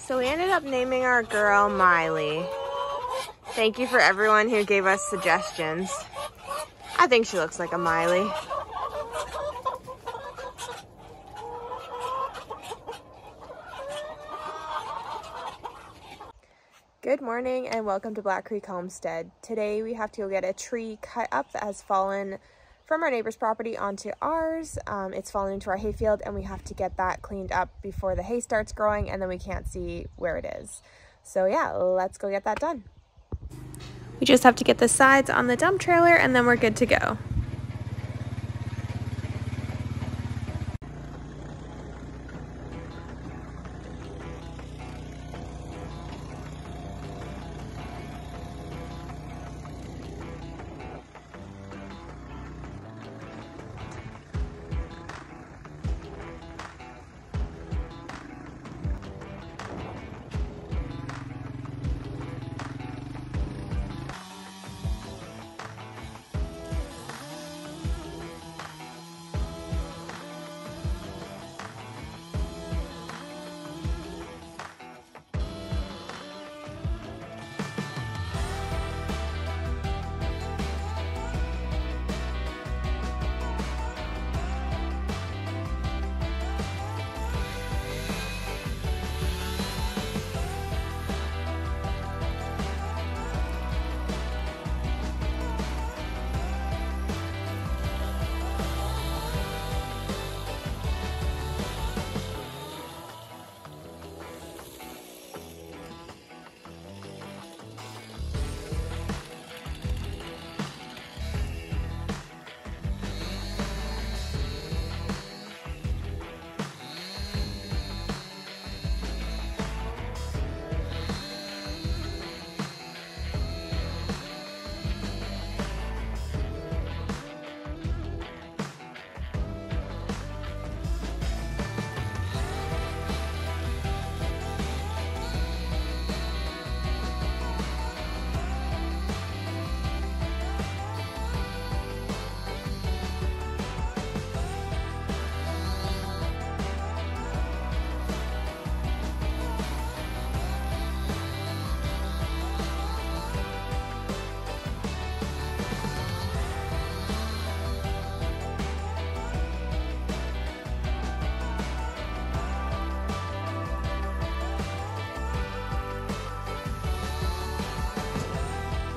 So we ended up naming our girl Miley. Thank you for everyone who gave us suggestions. I think she looks like a Miley. Good morning and welcome to Black Creek Homestead. Today we have to go get a tree cut up that has fallen from our neighbor's property onto ours. It's fallen into our hayfield and we have to get that cleaned up before the hay starts growing and then we can't see where it is. So yeah, let's go get that done. We just have to get the sides on the dump trailer and then we're good to go.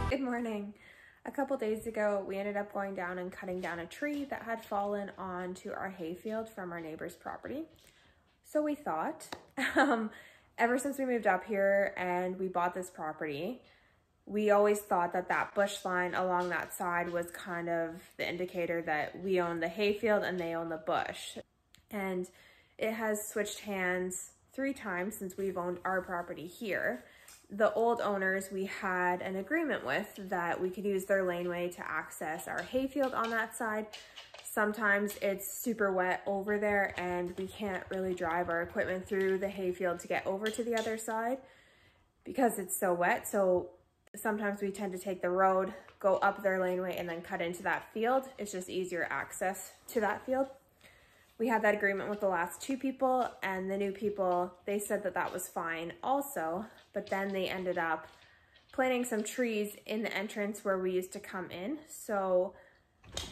Good morning. A couple days ago, we ended up going down and cutting down a tree that had fallen onto our hayfield from our neighbor's property. So we thought, ever since we moved up here and we bought this property, we always thought that that bush line along that side was kind of the indicator that we own the hayfield and they own the bush. And it has switched hands 3 times since we've owned our property here. The old owners we had an agreement with that we could use their laneway to access our hayfield on that side. Sometimes it's super wet over there and we can't really drive our equipment through the hayfield to get over to the other side because it's so wet. So sometimes we tend to take the road, go up their laneway and then cut into that field. It's just easier access to that field. We had that agreement with the last 2 people and the new people, they said that that was fine also, but then they ended up planting some trees in the entrance where we used to come in. So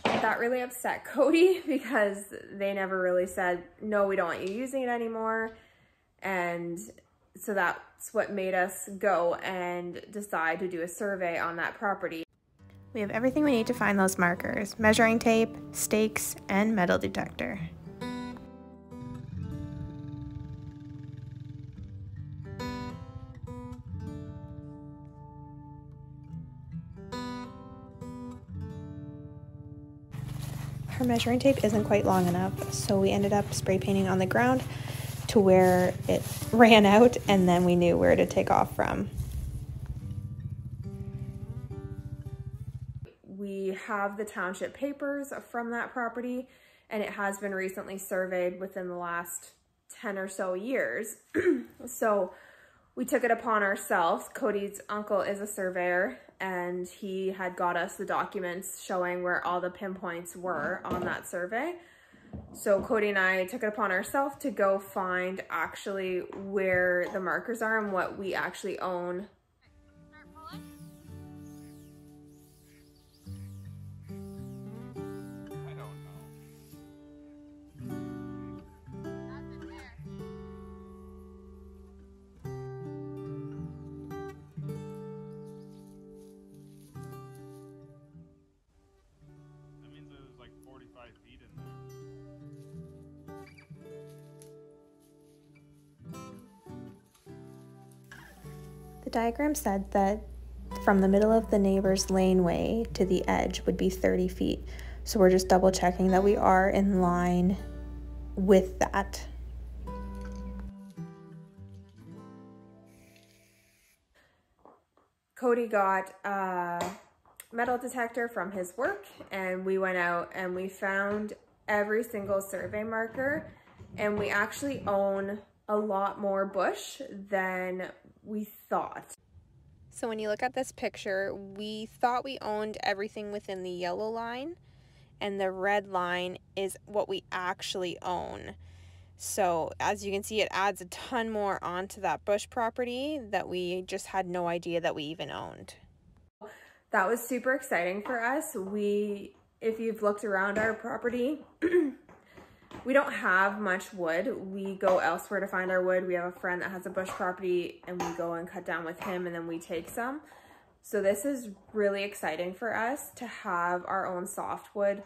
that really upset Cody because they never really said, no, we don't want you using it anymore. And so that's what made us go and decide to do a survey on that property. We have everything we need to find those markers: measuring tape, stakes, and metal detector. Her measuring tape isn't quite long enough, so we ended up spray painting on the ground to where it ran out, and then we knew where to take off from. We have the township papers from that property, and it has been recently surveyed within the last 10 or so years. So we took it upon ourselves. Cody's uncle is a surveyor, and he had got us the documents showing where all the pinpoints were on that survey. So Cody and I took it upon ourselves to go find actually where the markers are and what we actually own. That means it was like 45 feet in there. The diagram said that from the middle of the neighbor's laneway to the edge would be 30 feet. So we're just double checking that we are in line with that. Cody got a metal detector from his work, and we went out and we found every single survey marker, and we actually own a lot more bush than we thought. So when you look at this picture, we thought we owned everything within the yellow line, and the red line is what we actually own. So as you can see, it adds a ton more onto that bush property that we just had no idea that we even owned. That was super exciting for us. If you've looked around our property, we don't have much wood. We go elsewhere to find our wood. We have a friend that has a bush property, and we go and cut down with him, and then we take some. So this is really exciting for us to have our own softwood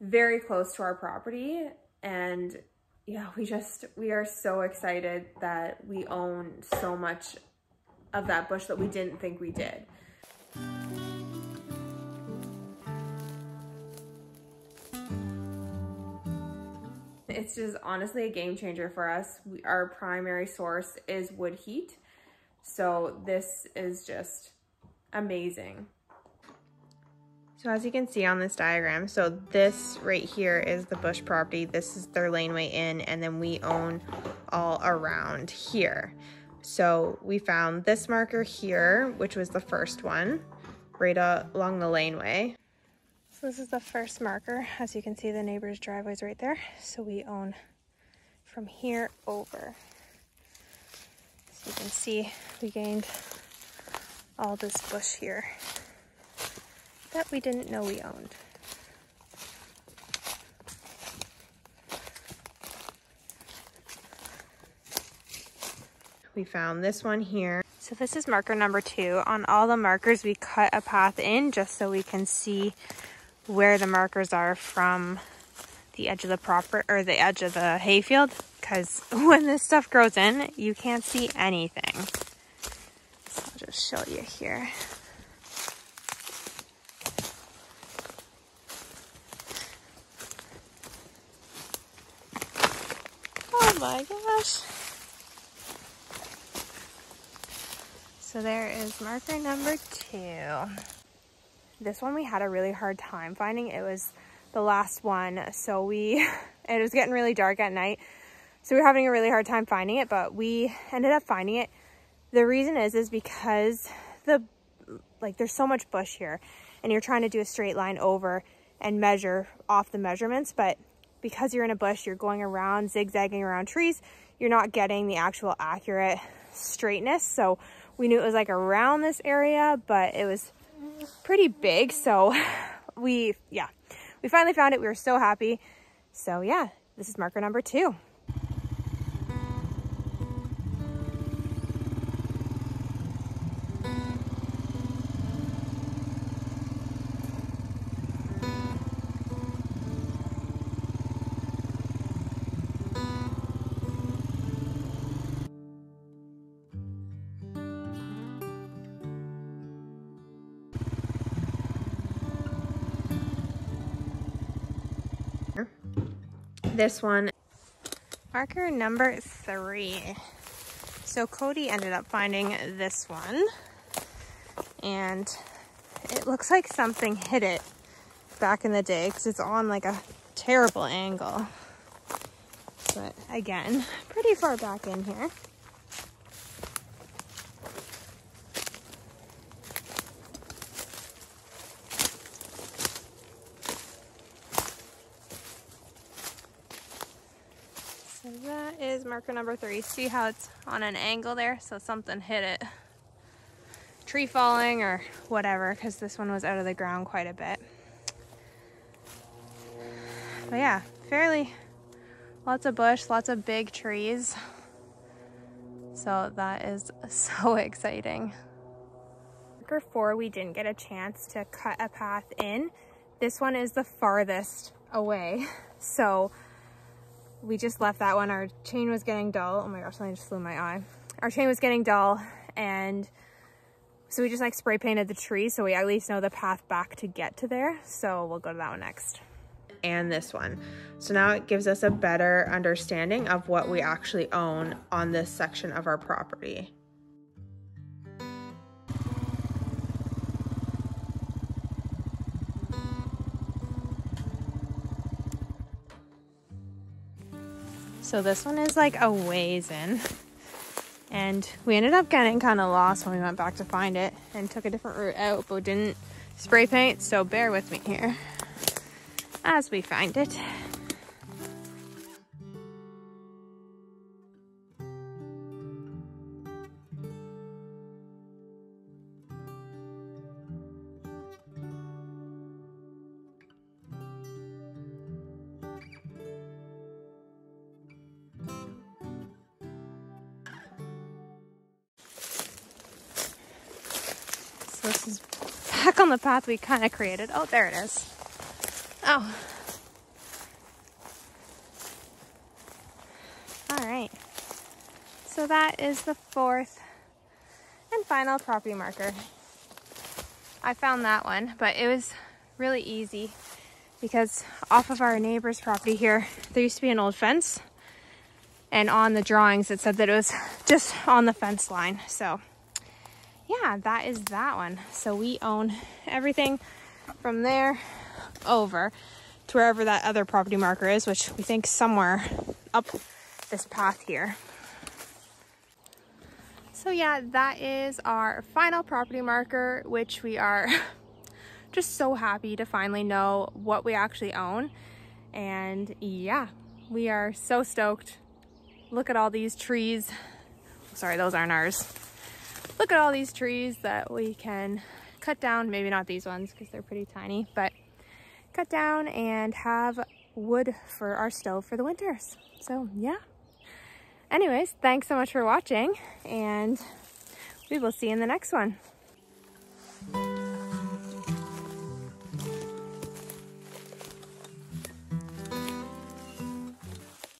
very close to our property. And yeah, we are so excited that we own so much of that bush that we didn't think we did. It's just honestly a game changer for us. Our primary source is wood heat. So this is just amazing. So as you can see on this diagram, so this right here is the bush property. This is their laneway in, and then we own all around here. So we found this marker here, which was the first one, right along the laneway. So this is the first marker. As you can see, the neighbor's driveway's right there. So we own from here over. So you can see we gained all this bush here that we didn't know we owned. We found this one here. So this is marker number 2. On all the markers, we cut a path in just so we can see where the markers are from the edge of the edge of the hayfield, because when this stuff grows in, you can't see anything. So I'll just show you here. Oh my gosh. So there is marker number 2. This one we had a really hard time finding. It was the last one. So it was getting really dark at night. So we were having a really hard time finding it, but we ended up finding it. The reason is because there's so much bush here, and you're trying to do a straight line over and measure off the measurements, but because you're in a bush, you're going around, zigzagging around trees, you're not getting the actual accurate straightness. So we knew it was like around this area, but it was pretty big. So we finally found it. We were so happy. So yeah, this is marker number 2. This one, marker number 3. So Cody ended up finding this one, and it looks like something hit it back in the day because it's on like a terrible angle. But again, pretty far back in here. is marker number 3. See how it's on an angle there? So something hit it. Tree falling or whatever, because this one was out of the ground quite a bit. But yeah, lots of bush, lots of big trees. So that is so exciting. Marker 4, we didn't get a chance to cut a path in. This one is the farthest away. So we just left that one. Our chain was getting dull. Oh my gosh, something just flew in my eye. Our chain was getting dull, and so we just like spray painted the tree so we at least know the path back to get to there. So we'll go to that one next. And this one. So now it gives us a better understanding of what we actually own on this section of our property. So this one is like a ways in, and we ended up getting kind of lost when we went back to find it and took a different route out, but didn't spray paint, so bear with me here as we find it. So this is back on the path we kind of created. Oh, there it is. Oh. All right. So that is the 4th and final property marker. I found that one, but it was really easy because off of our neighbor's property here, there used to be an old fence, and on the drawings it said that it was just on the fence line. So yeah, that is that one. So we own everything from there over to wherever that other property marker is, which we think somewhere up this path here. So yeah, that is our final property marker, which we are just so happy to finally know what we actually own. And yeah, we are so stoked. Look at all these trees. Sorry, those aren't ours. Look at all these trees that we can cut down. Maybe not these ones because they're pretty tiny, but cut down and have wood for our stove for the winters. So yeah. Anyways, thanks so much for watching, and we will see you in the next one.